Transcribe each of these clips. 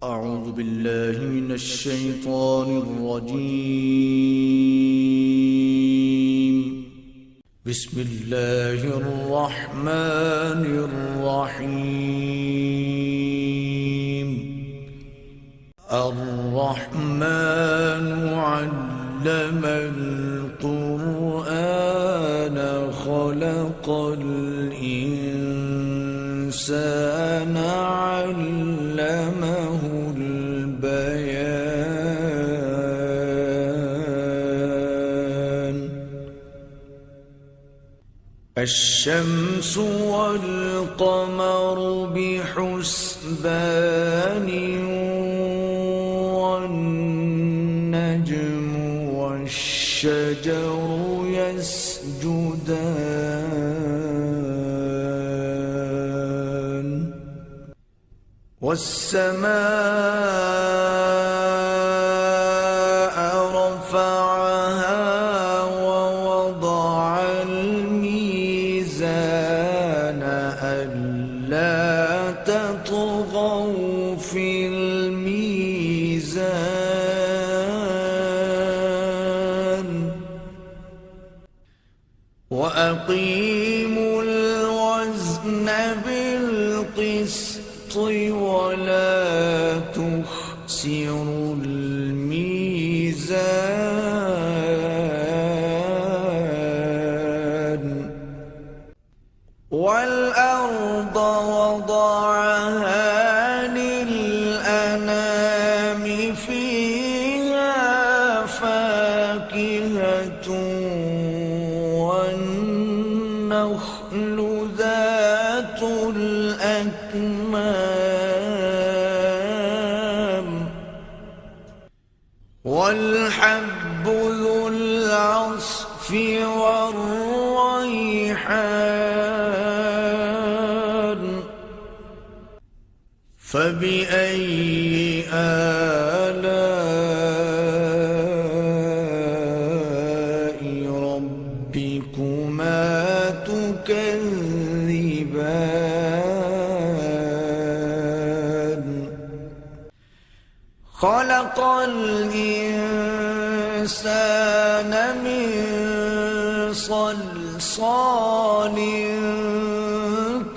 أعوذ بالله من الشيطان الرجيم. بسم الله الرحمن الرحيم. الرحمن علم القرآن خلق الإنسان علمه البيان. الشمس والقمر بحسبان والنجم والشجر يسجدان والسماء رفعها ووضع الميزان ألا تطغوا في الميزان وأقيموا الوزن بالقسط ولا تخسروا الميزان. والأرض وضعها للأنام فيها فاكهة والنخل ذات الأكمام والحب ذو العصف والريحان. فبأي آلاء ربكما تكذبان؟ خلق الإنسان من صلصال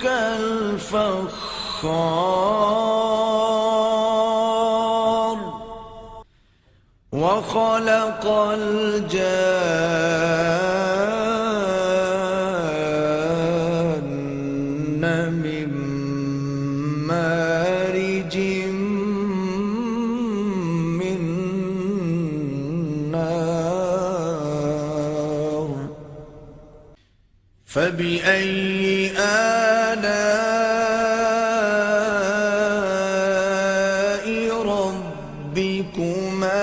كالفخار وخلق الجان من مارج من نار. فبأي آلاء ربكما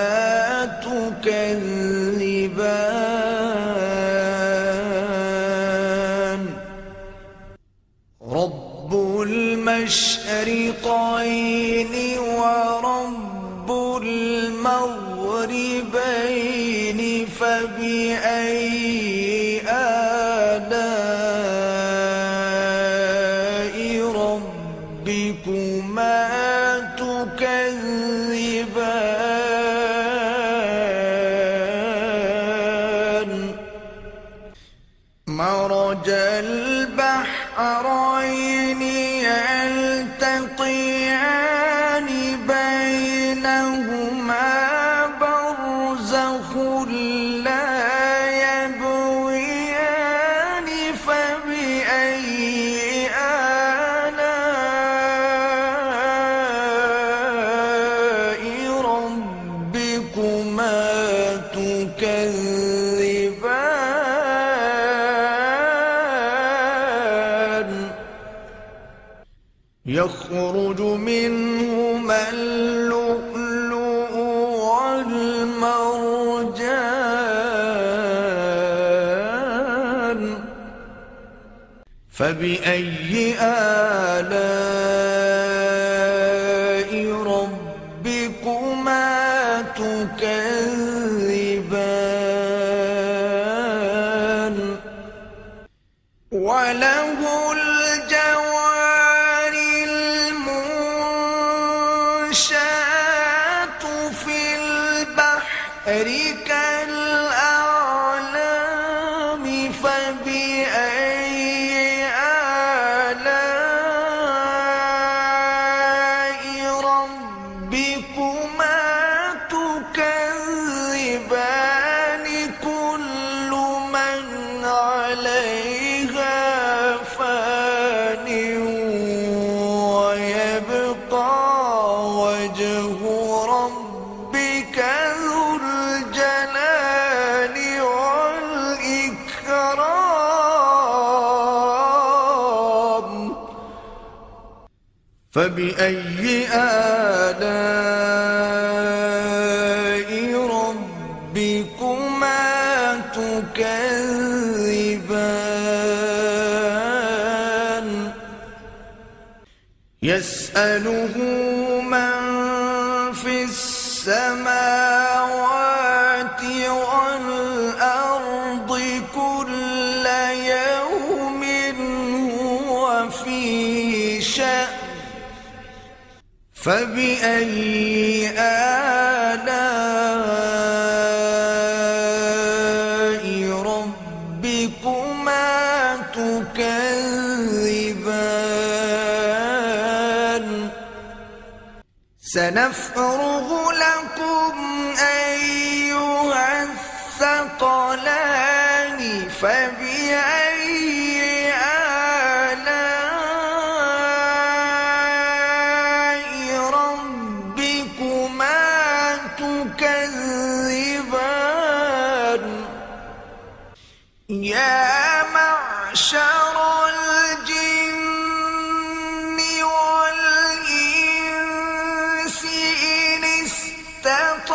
تكذبان؟ رب المشرقين ورب المغربين. فبأي آلاء ربكما تكذبان؟ مرج البحرين يلتقيان بينهما برزخ لا يبغيان. فبأي آلاء ربكما تكذبان؟ يخرج منهما اللؤلؤ والمرجان. فبأي آلاء ربكما تكذبان؟ وله الجوار المنشآت الأعلام فبأي آلاء ربكما تكذبان كل من عليها فان ويبقى وجه ربك ذو الجلال والإكرام فبأي آلاء ربكما تكذبان يسأله من في السماوات والأرض كل يوم هو في شأن فبأي آلاء ربكما تكذبان سنفرغ لكم أيها الثقلان فبأي ربكما تكذبان يا معشر الجن والإنس إن استطعتم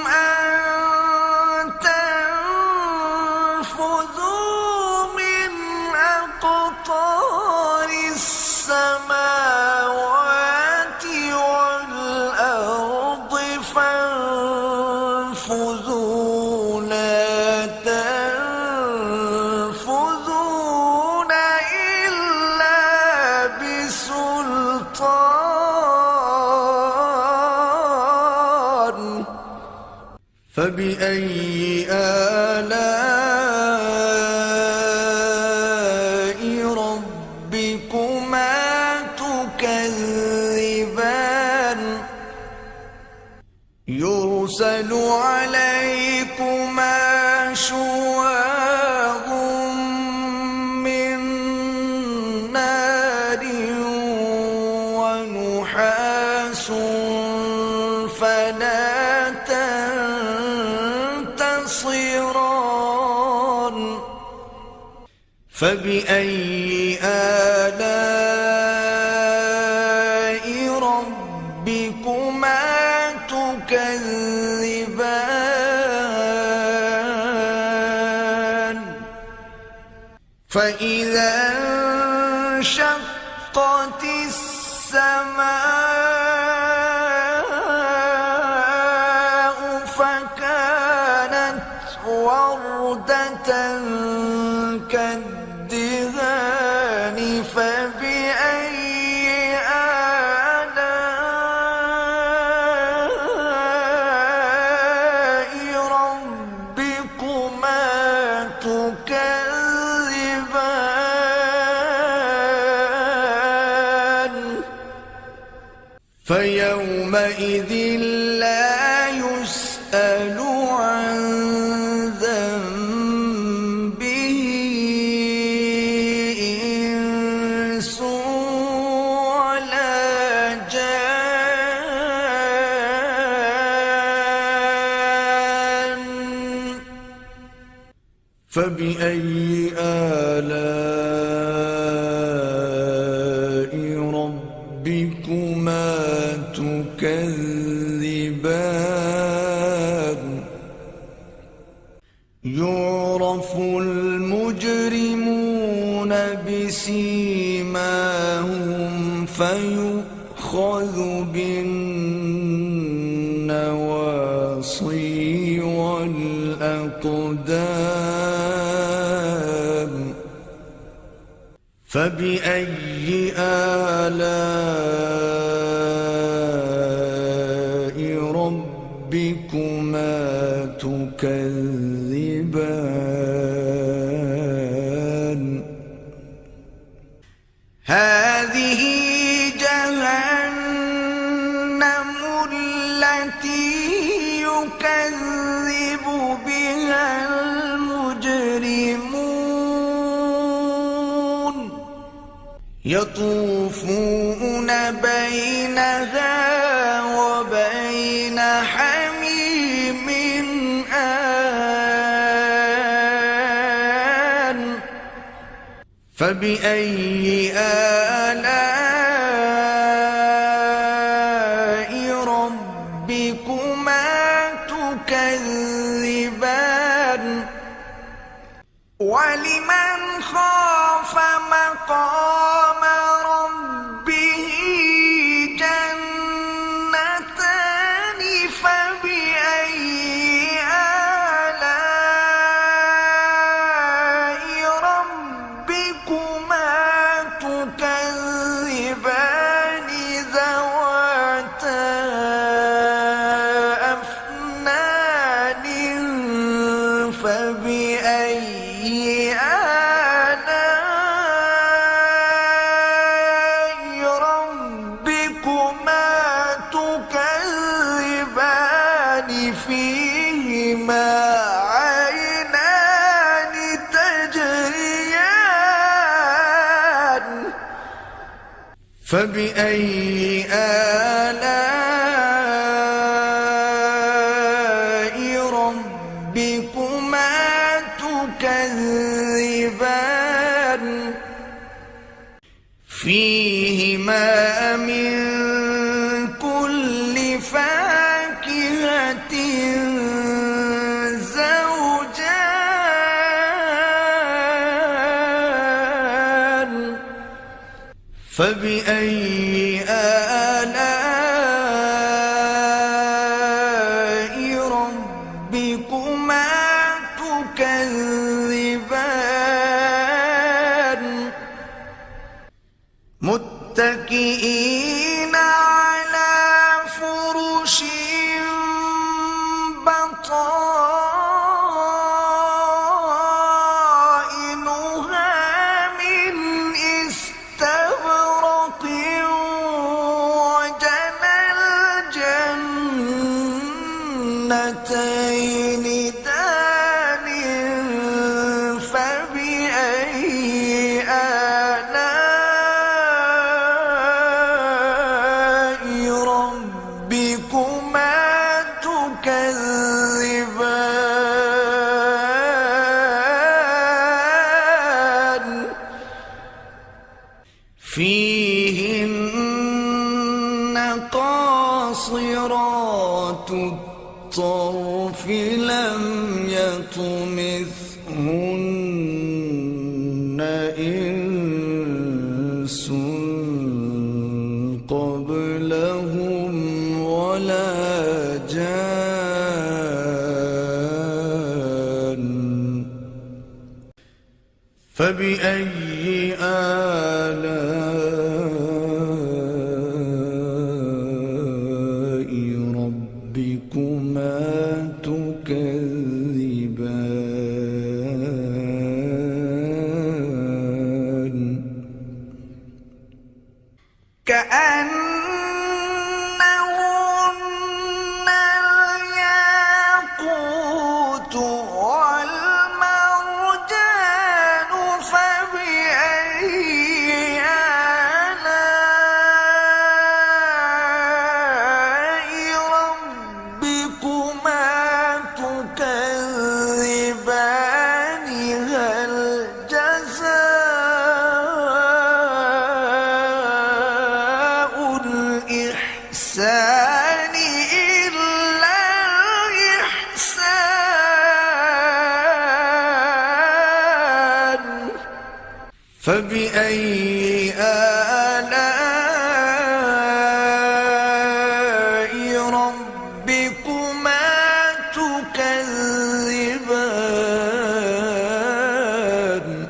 أن تنفذوا من أقطار السماوات والأرض فانفذوا لا تنفذون إلا بسلطان فبأي آلاء ربكما تكذبان يرسل عليكما شواظ من نار ونحاس فلا تنتصران فبأي آلاء ربكما تكذبان فإذا انشقت السماء فكانت وردة كالدهان فبأي آلاء ربكما تكذبان فيومئذ لا يسأل عن ذنبه إنس ولا جان فبأي آلاء ربكما تكذبان يعرف المجرمون بسيماهم فيؤخذ بالنواصي والأقدام فبأي آلاء ربكم يكذب بها المجرمون يطوفون بينها وبين حميم آن فبأي آلاء ربكما تكذبان ولمن خاف مقام ربه جنتان فبأي آلاء ربكما تكذبان ذواتا أفنان فبأي آلاء ربكما تكذبان فيهما عينان تجريان فبأي آلاء ربكما تكذبان فيهما من كل فاكهة زوجان فبأي آلاء ربكما تكذبان متكئين على فرش بطائنها من استبرق وجنى الجنتين دان فبأي آلاء ربكما تكذبان فيهن قاصرات الطرف لم يطمثهن إنس قبلهم ولا جان فبأي آلاء ربكما تكذبان كأنهن الياقوت والمرجان فبأي آلاء ربكما تكذبان هل جزاء الإحسان إلا الإحسان فبأي آلاء ربكما تكذبان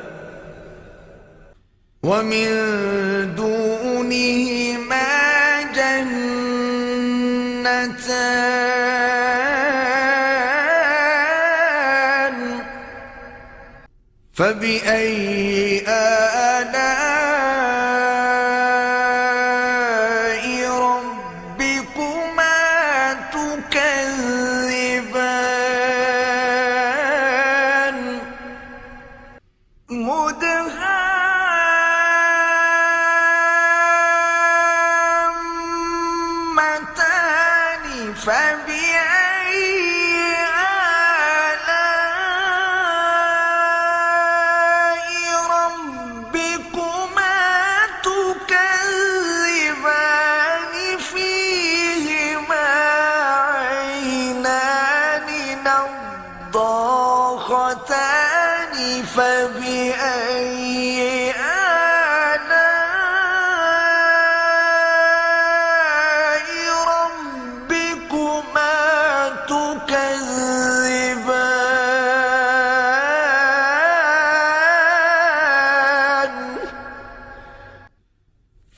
ومن دونهما جنتان فبأي آلاء ربكما تكذبان فبأي آلاء ربكما تكذبان فيهما عينان نضاختان فبأي آلاء ربكما تكذبان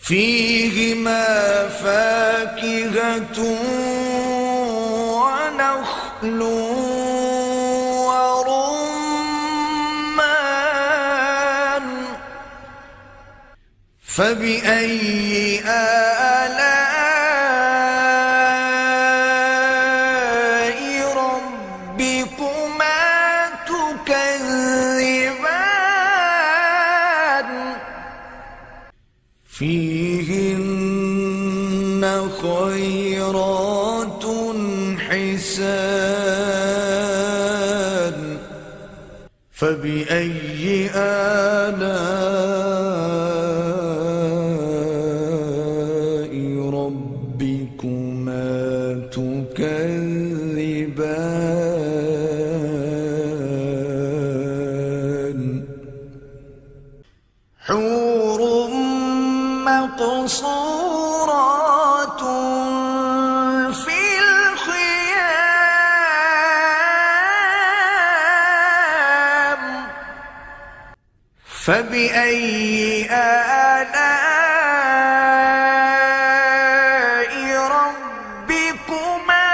فيهما فاكهة ونخل ورمان فبأي آلاء ربكما تكذبان فيهن خيرات حسان فبأي آلاء ربكما تكذبان حور مقصورات في الخيام فبأي آلاء ربكما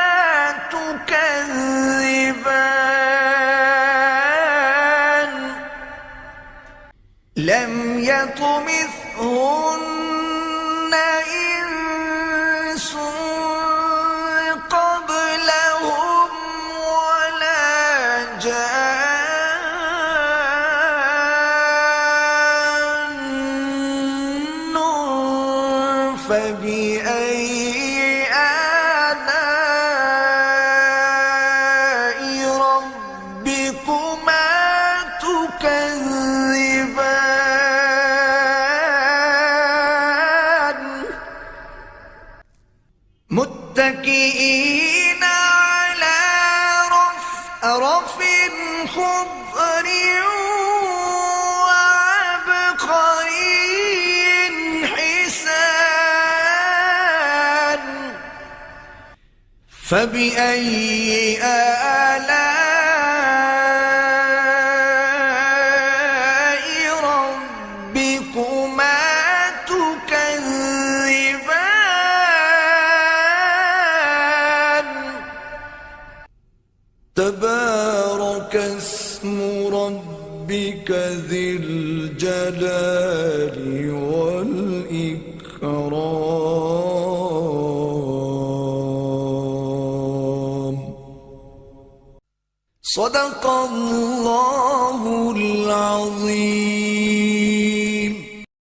تكذبان لم يطمثهن إنس قبلهم ولا جان فبأي آلاء ربكما تكذبان متكئين على رفرف خضر وعبقري حسان فبأي آلاء ربكما تكذبان تبارك اسم ربك ذي الجلال والإكرام صدق الله العظيم.